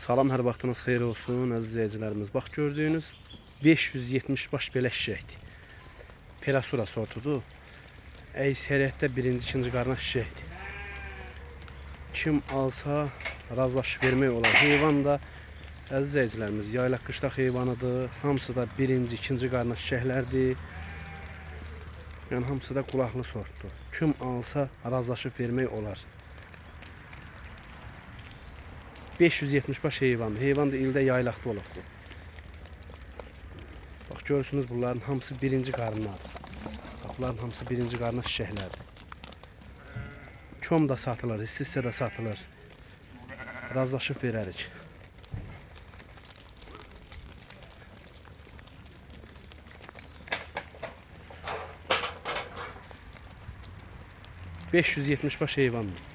Salam, hər vaxtınız xeyir olsun, əziz izləyicilərimiz. Bax, gördüyünüz 570 baş belə şişəkdir. Perasura sortudur. Əksəriyyətdə birinci, ikinci qarına şişəkdir. Kim alsa razılaşıb vermək olar. Heyvan da, əziz izləyicilərimiz, yaylaq qışlaq heyvanıdır. Hamısı da birinci, ikinci qarına şişəklərdir. Yəni, hamısı da qulaqlı sortdur. Kim alsa razılaşıb vermək olar. 570 baş heyvan. Heyvan da ildə yaylaqda olubdur. Bax, görürsünüz, bunların hamısı birinci qarınlardır. Bax, bunların hamısı birinci qarına şişəklərdir. Kom da satılır, hissə də satılır. Razılaşıb verərik. ...570 baş heyvandır.